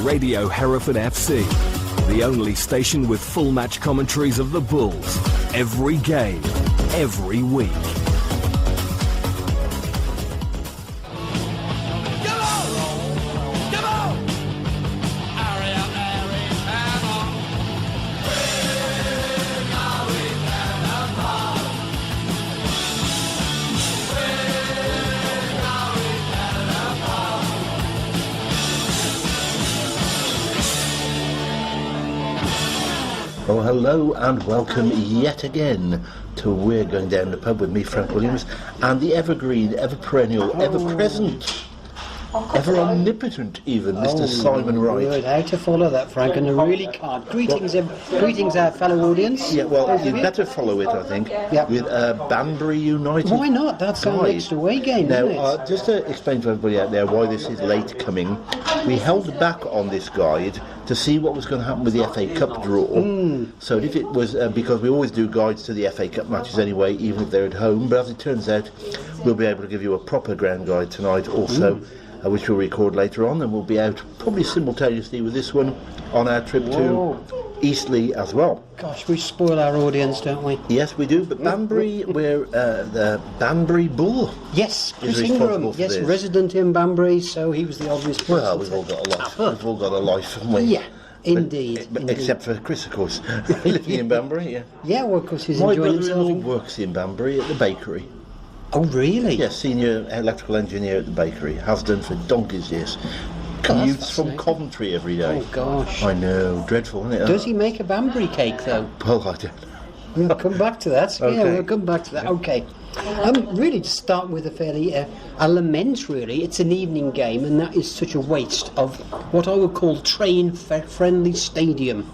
Radio Hereford FC, the only station with full match commentaries of the Bulls. Every game, every week. Well, hello and welcome yet again to We're Going Down the Pub with me, Frank Williams, and the evergreen, ever-perennial, ever-present, ever-omnipotent even, Mr. Simon Wright. Good. How to follow that, Frank, and I really can't. Greetings, greetings our fellow audience. Yeah, well, you'd better follow it, I think, with Banbury United. Why not? That's our next away game, now, isn't it? Just to explain to everybody out there why this is late coming, we held back on this guide to see what was going to happen with the FA Cup draw. So if it was, because we always do guides to the FA Cup matches anyway, even if they're at home, but as it turns out, we'll be able to give you a proper ground guide tonight also, which we'll record later on, and we'll be out probably simultaneously with this one on our trip to Eastleigh as well. Gosh, we spoil our audience, don't we? Yes, we do, but Banbury, we're the Banbury Bull. Yes, Chris Ingram, yes, resident in Banbury, so he was the obvious person. Well, we've all got a life. We've all got a life, haven't we? Yeah, indeed. Except for Chris, of course, living in Banbury, yeah. Yeah, well, of course, he's My enjoying himself. brother-in-law works in Banbury at the bakery. Oh, really? Yes, senior electrical engineer at the bakery. Has done for donkey's years. Commutes from Coventry every day. Oh, gosh. I know, dreadful, isn't it? Does he make a Banbury cake, though? Well, I don't know. We'll come back to that. Okay. Yeah, we'll come back to that. Okay. Really, to start with a fairly a lament, really. It's an evening game, and that is such a waste of what I would call train-friendly stadium.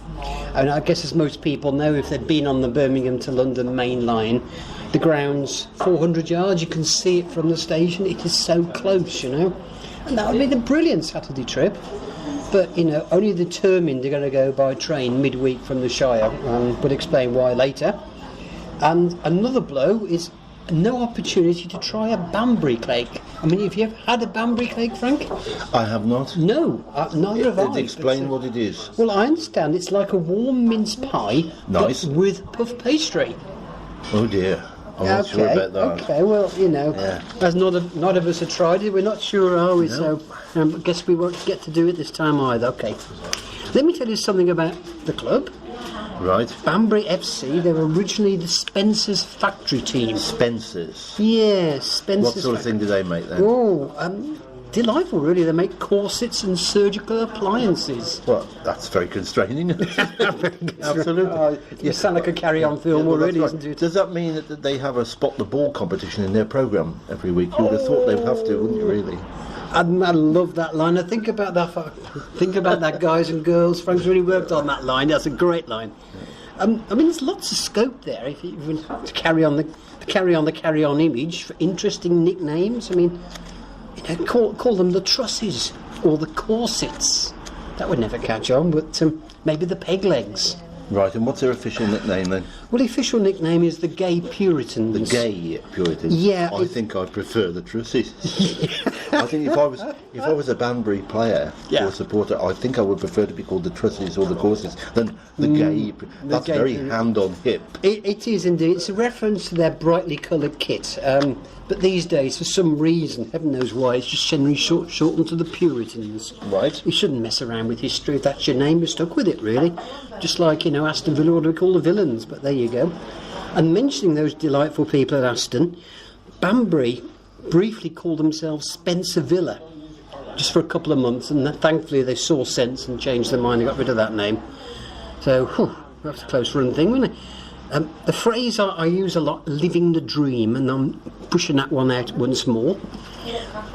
And I guess, as most people know, if they've been on the Birmingham to London main line, the ground's 400 yards. You can see it from the station. It is so close, you know. And that would be the brilliant Saturday trip. But, you know, only determined they're going to go by train midweek from the Shire. We'll explain why later. And another blow is no opportunity to try a Banbury cake. I mean, have you ever had a Banbury cake, Frank? I have not. No, neither have I. Explain what it is. Well, I understand it's like a warm mince pie, nice, but with puff pastry. Oh dear. I'm not sure about that. Okay, well, you know, as none of us have tried it, we're not sure, are we? No. So I guess we won't get to do it this time either. Okay. Let me tell you something about the club. Right. Banbury FC, they were originally the Spencer's factory team. Spencer's? Yeah, Spencer's. What sort of thing do they make then? Oh, delightful, really. They make corsets and surgical appliances. Well, that's very constraining. Absolutely. You sound like a carry-on film already, isn't it? Does that mean that they have a spot the ball competition in their programme every week? You would have thought they would have to, wouldn't you, really? I love that line. I think about that, guys and girls. Frank's really worked on that line. That's a great line. I mean, there's lots of scope there if you to carry on the image for interesting nicknames. I mean, you know, call them the trusses or the corsets. That would never catch on, but maybe the peg legs. Right, and what's their official nickname then? Well, the official nickname is the Gay Puritans. The Gay Puritans? Yeah. I think I prefer the trusses. I think if I was a Banbury player or supporter, I think I would prefer to be called the trusses or the corsets than the Gay. That's very hand on hip. It is indeed. It's a reference to their brightly coloured kit. But these days, for some reason, heaven knows why, it's just generally shortened to the Puritans. Right. You shouldn't mess around with history. If that's your name, you're stuck with it, really. Just like, you know, Aston Villa ought to be called the Villains, but there you go. And mentioning those delightful people at Aston, Banbury briefly called themselves Spencer Villa, just for a couple of months, and thankfully they saw sense and changed their mind and got rid of that name. So, that's a close run thing, wasn't it? The phrase I use a lot, living the dream, and I'm pushing that one out once more.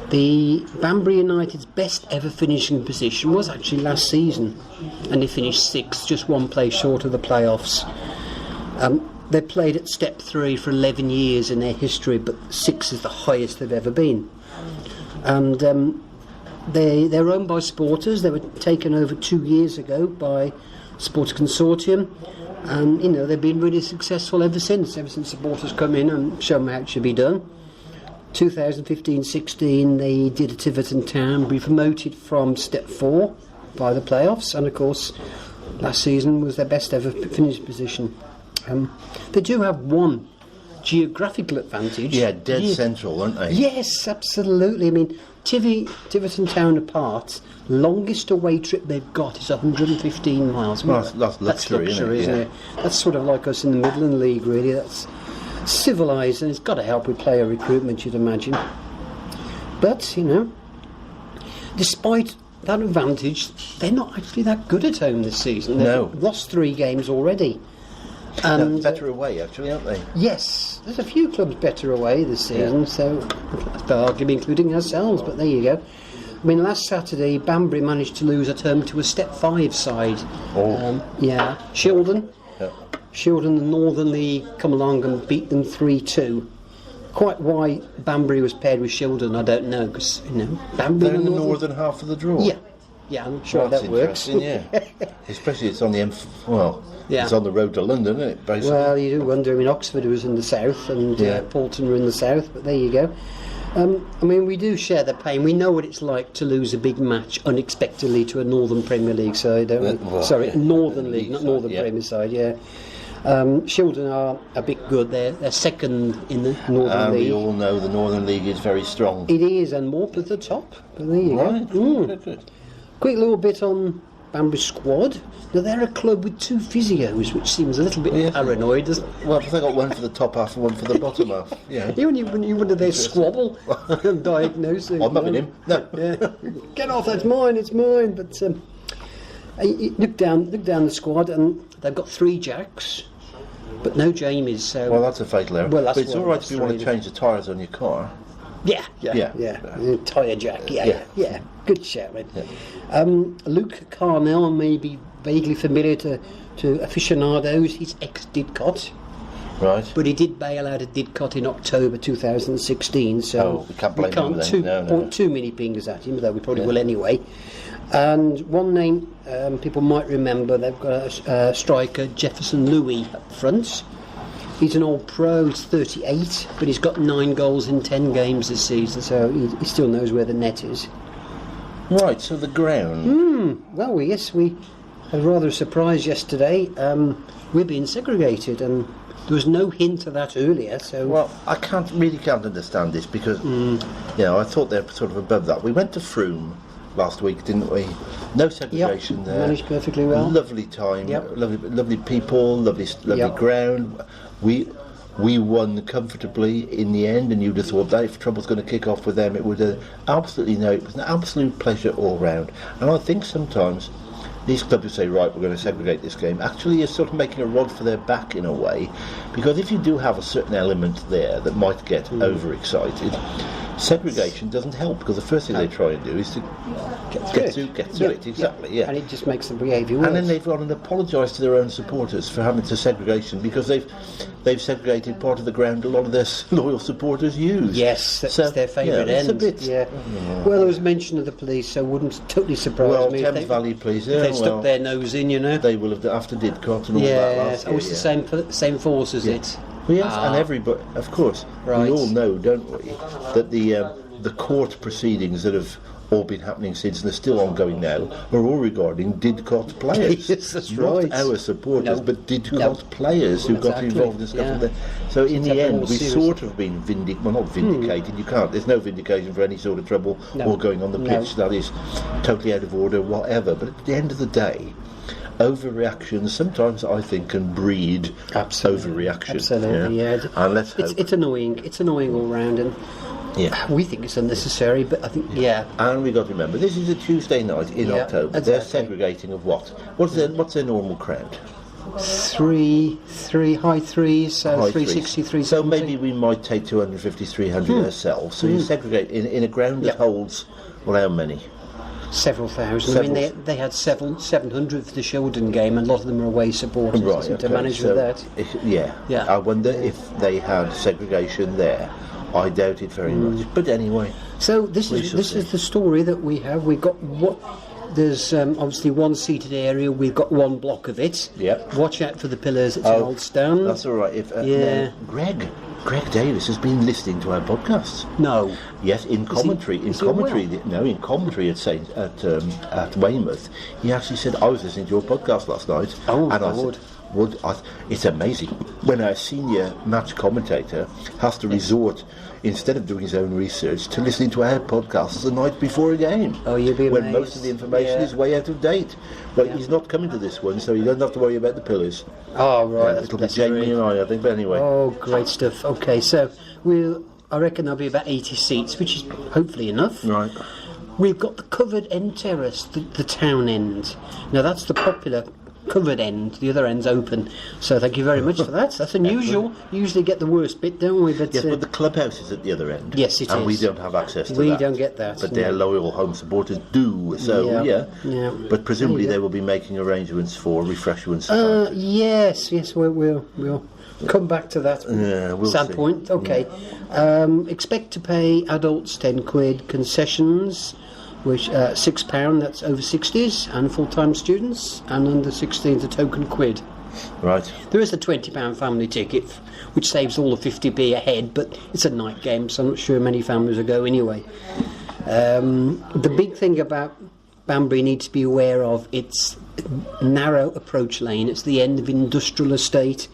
The Banbury United's best ever finishing position was actually last season, and they finished sixth, just one place short of the playoffs. They played at step 3 for 11 years in their history, but 6 is the highest they've ever been. And they're owned by Sporters. They were taken over 2 years ago by Sports Consortium. And, you know, they've been really successful ever since Supporters come in and show them how it should be done. 2015-16, they did at Tiverton Town, be promoted from Step 4 by the playoffs, and of course, last season was their best ever finish position. They do have one geographical advantage. Yeah, dead central, aren't they? Yes, absolutely. I mean, Tiverton Town apart, longest away trip they've got is 115 miles. Well, that's luxury, isn't it? That's sort of like us in the Midland League, really. That's civilised, and it's got to help with player recruitment, you'd imagine. But, despite that advantage, they're not actually that good at home this season. They've lost 3 games already. And better away, actually, aren't they? Yes, there's a few clubs better away this season, so arguably including ourselves, but there you go. I mean, last Saturday, Banbury managed to lose at home to a Step 5 side. Shildon. Yeah. Shildon, the Northern League, come along and beat them 3-2. Quite why Banbury was paired with Shildon, I don't know, because, Banbury... They're in the northern half of the draw. Yeah, I'm sure that works. Yeah. Especially it's on the it's on the road to London, isn't it, basically? Well, you do wonder. I mean, Oxford was in the south, and Paulton were in the south, but there you go. I mean, we do share the pain. We know what it's like to lose a big match unexpectedly to a Northern Premier League side, don't we? Well, Sorry, Northern League, not side, Northern Premier side, Shildon are a bit good. They're second in the Northern League. We all know the Northern League is very strong. It is, and more at the top. But there you go. Good. Quick little bit on Banbury squad. Now, they're a club with 2 physios, which seems a little bit paranoid, doesn't it? Well, they got one for the top half and one for the bottom half. Yeah. You wonder they squabble and diagnose it. I'm having him. No. Get off, that's mine, it's mine. But you look down the squad, and they've got 3 Jacks, but no Jamies. So well, that's a fatal error. Well, but it's all right if you want to change the tyres on your car. Yeah. Tyre Jack, yeah. Good shout, mate. Yeah. Luke Carnell may be vaguely familiar to aficionados. He's ex-Didcot. Right. But he did bail out of Didcot in October 2016, so we can't blame him then. Point too many fingers at him, though we probably will anyway. And one name people might remember, they've got a striker, Jefferson Louis, up front. He's an old pro, he's 38, but he's got 9 goals in 10 games this season, so he still knows where the net is. Right, so the ground. Well, yes, we had rather a surprise yesterday. We're being segregated, and there was no hint of that earlier. So, well, I can't understand this because, I thought they're sort of above that. We went to Frome last week, didn't we? No segregation there. Managed perfectly well. Lovely time. Lovely people. Lovely ground. We won comfortably in the end, and you'd have thought that if trouble's going to kick off with them, it would it was an absolute pleasure all round. And I think sometimes these clubs who say, right, we're going to segregate this game, actually is sort of making a rod for their back in a way, because if you do have a certain element there that might get overexcited, segregation doesn't help, because the first thing they try and do is to get to it. Exactly. And it just makes the behaviour worse. And then they've gone and apologised to their own supporters for having to segregation, because they've segregated part of the ground a lot of their loyal supporters use. Yes, that's their favourite end. Well, there was mention of the police, so it wouldn't totally surprise me. Thames Valley Police, they stuck their nose in, They will have, after Didcot and all that last year. It's the same force, is it? Well, yes, and everybody, of course, we all know, don't we, that the court proceedings that have all been happening since and are still ongoing now are all regarding Didcot players. Yes, that's not right. our supporters, but Didcot players who got involved in stuff. So in the end, we sort of been not vindicated. You can't. There's no vindication for any sort of trouble or going on the pitch that is totally out of order, whatever. But at the end of the day, overreactions sometimes, I think, can breed overreaction. Absolutely, And let's hope. It's annoying. It's annoying all round, and we think it's unnecessary. But I think And we got to remember, this is a Tuesday night in October. Exactly. They're segregating of what? What's their normal crowd? Three high threes, so High 360, threes. 370. So maybe we might take 250, 300 ourselves. So you segregate in a ground that holds, well, how many? Several thousand. I mean, they had 700 for the Shildon game, and a lot of them are away supporters. Right, to manage with that. I wonder if they had segregation there. I doubt it very much. But anyway. So this is the story that we have. We got there's obviously one seated area. We've got one block of it. Yep. Watch out for the pillars. It's an old stand. That's all right. If Yeah. now, Greg Davis has been listening to our podcasts. No. Yes, in commentary. is he unwell? In commentary at Weymouth, he actually said, "I was listening to your podcast last night." Oh, and Lord. I said, well, it's amazing when our senior match commentator has to resort, instead of doing his own research, to listening to our podcasts the night before a game. Oh, you'll be when amazed. most of the information Yeah. is way out of date. But he's not coming to this one, so you don't have to worry about the pillars. Oh, right. That's It'll be blessed Jamie really. and I think. But anyway, Oh, great stuff. Okay, so I reckon there'll be about 80 seats, which is hopefully enough. right. We've got the covered end terrace, the town end. Now that's the popular covered end. The other end's open. So thank you very much for that. That's unusual. Usually get the worst bit, don't we? But, Yes, but the clubhouse is at the other end. Yes, it and we is. don't have access to We that. don't get that, But no. their loyal home supporters do. So, Yeah. But presumably There you they will be making arrangements for refreshments. yes, we'll come back to that. Yeah, we'll Sad see. point. Okay. Expect to pay adults £10, concessions, which £6. That's over 60s, and full-time students, and under 16s a token £1. Right. There is a £20 family ticket, which saves all the 50p a head, but it's a night game, so I'm not sure many families will go anyway. The big thing about Banbury needs to be aware of, it's narrow approach lane. It's the end of industrial estate,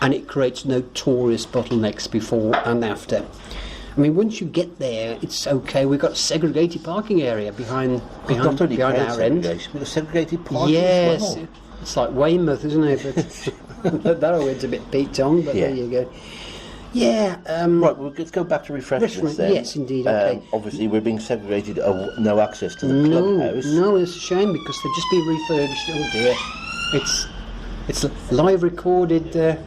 and it creates notorious bottlenecks before and after. I mean, once you get there, it's okay. We've got a segregated parking area behind Not only our crowd end. segregation, but a segregated parking Yes, as well. it's like Weymouth, isn't it? But that word's a bit beat on, but Yeah. there you go. Yeah. Right, well, let's go back to refreshments Restaurant, then. yes, indeed, okay. Obviously, we're being segregated, no access to the clubhouse. No, it's a shame because they've just been refurbished. Oh dear, it's live recorded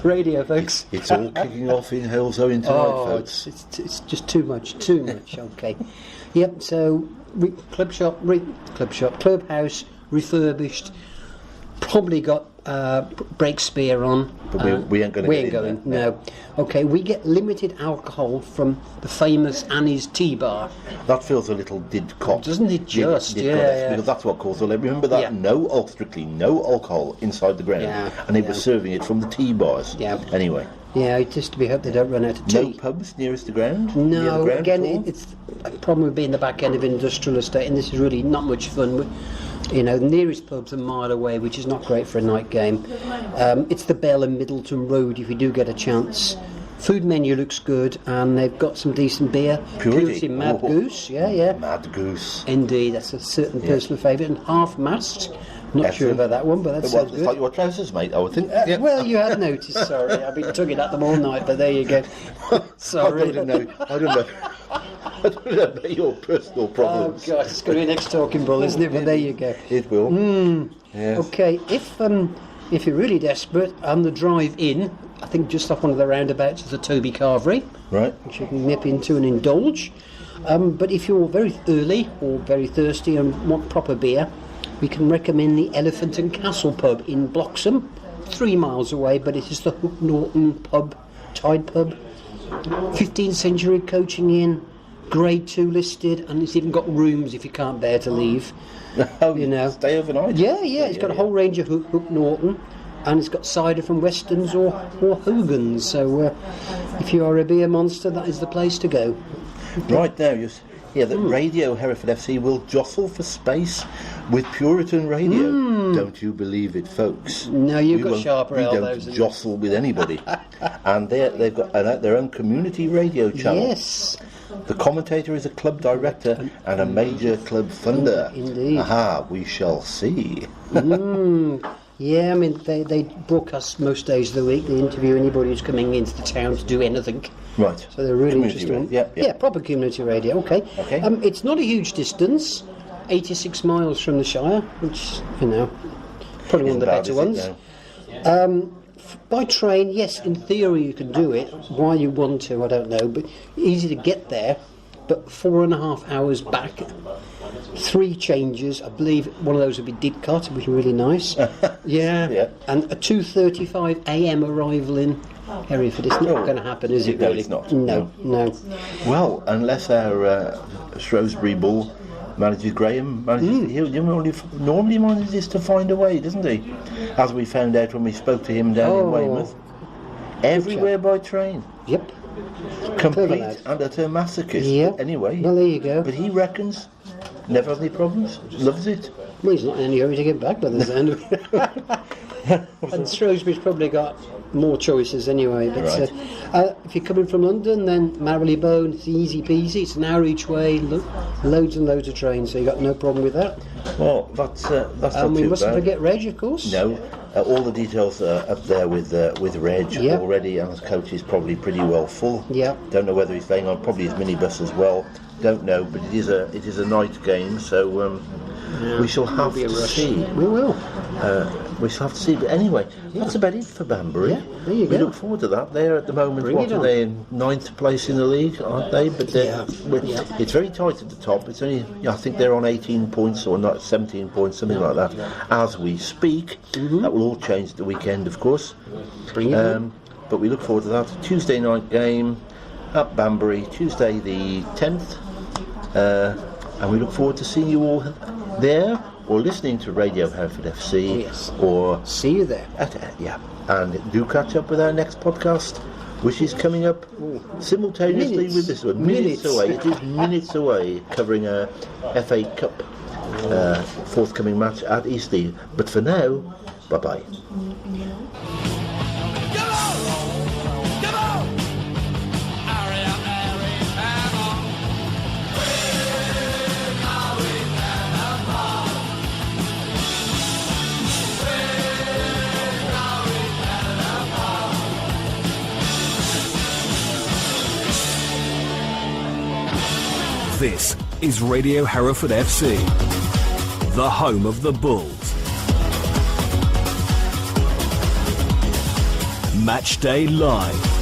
radio, folks. It's all kicking off in Hillzone tonight, Oh, folks. it's just too much. Okay. Yep. So clubhouse refurbished. Probably got break spear on. But we ain't going to We get ain't in going. there. No. Okay. We get limited alcohol from the famous Annie's Tea Bar. That feels a little didcot. Doesn't it just? Yeah. Because that's what caused all that. Remember that? Yeah. Strictly no alcohol inside the ground. Yeah, And they were serving it from the tea bars. Yeah. Anyway, Yeah. It's just to be hoped they don't run out of no tea. pubs nearest the ground? Near the No, ground again, at all? it's a problem with being the back end of industrial estate, and this is really not much fun. You know, the nearest pub's a mile away, which is not great for a night game. It's the Bell and Middleton Road, if you do get a chance. Food menu looks good, and they've got some decent beer. Purity. Mad Oh. Goose, yeah. Mad Goose. Indeed, that's a certain personal favourite. And half-mast, not sure Excellent. about that one, but that Well, sounds it's good. like your trousers, mate, I would think. Well, you had noticed, sorry. I've been tugging at them all night, but there you go. Sorry. I don't know. I don't know about your personal Oh, problems. God, it's going to be next Talking Bull, isn't it? But there you go. It will. Yes. Okay, if you're really desperate, on the drive in, I think just off one of the roundabouts is a Toby Carvery, Right. which you can nip into and indulge. But if you're very early or very thirsty and want proper beer, we can recommend the Elephant and Castle pub in Bloxham, 3 miles away, but it is the Hook Norton pub, Tide pub. 15th century coaching in, grade 2 listed, and it's even got rooms if you can't bear to leave. You know. Stay overnight. Yeah, it's got a whole range of Hook Norton, and it's got cider from Weston's or Hogan's. So if you are a beer monster, that is the place to go. Right now, that Radio Hereford FC will jostle for space with Puritan Radio. Don't you believe it, folks? No, you've We got won't- sharper We elbows. don't jostle with anybody. And they've got their own community radio channel. Yes. The commentator is a club director and a major club funder. Indeed. Aha, we shall see. Yeah, I mean, they broadcast most days of the week. They interview anybody who's coming into the town to do anything. Right. So they're really Community interesting. radio. Yeah. Proper community radio. Okay. Okay. It's not a huge distance, 86 miles from the Shire, which, you know, probably one of the Isn't bad, better is ones. it? No. By train, yes, in theory you can do it. Why you want to, I don't know, but easy to get there. But 4.5 hours back, 3 changes. I believe one of those would be Didcot, which would be really nice. Yeah. And a 2:35 a.m. arrival in Hereford. It's not going to happen, is it? No, Really? it's not. No. Well, unless our Shrewsbury Bull manages Graham. He normally manages to find a way, doesn't he? As we found out when we spoke to him down in Weymouth. Everywhere by train. Yep. Complete and utter masochist. Yep. Anyway. Well, there you go. But he reckons never has any problems. Loves it. Well, he's not in any hurry to get back by the sound of it. And Shrewsbury's probably got more choices anyway. But Right. if you're coming from London, then Marylebone, it's easy peasy. It's an hour each way, loads and loads of trains, so you got no problem with that. Well, that's not And we too mustn't bad. forget Reg, of course. No, all the details are up there with Reg Yep. already, and his coach is probably pretty well full. Yep. Don't know whether he's staying on probably his minibus as well. Don't know, but it is a night game, so we shall have Be a to rush. see. We will. We shall have to see. But anyway, that's about it for Banbury. Yeah, there you we go. look forward to that. They're at the moment, Bring what it are on. they in 9th place in the league, aren't they? But Yeah. it's very tight at the top. It's only, I think they're on 18 points or not 17 points, something like that. As we speak, that will all change at the weekend, of course. Bring it on. But we look forward to that Tuesday night game at Banbury, Tuesday the 10th, and we look forward to seeing you all there, or listening to Radio Hereford FC, Yes. or See you there. and do catch up with our next podcast, which is coming up simultaneously Minutes. with this one. Minutes Minutes. away. It is minutes away, covering a FA Cup forthcoming match at Eastleigh. But for now, bye bye. This is Radio Hereford FC, the home of the Bulls. Match Day Live.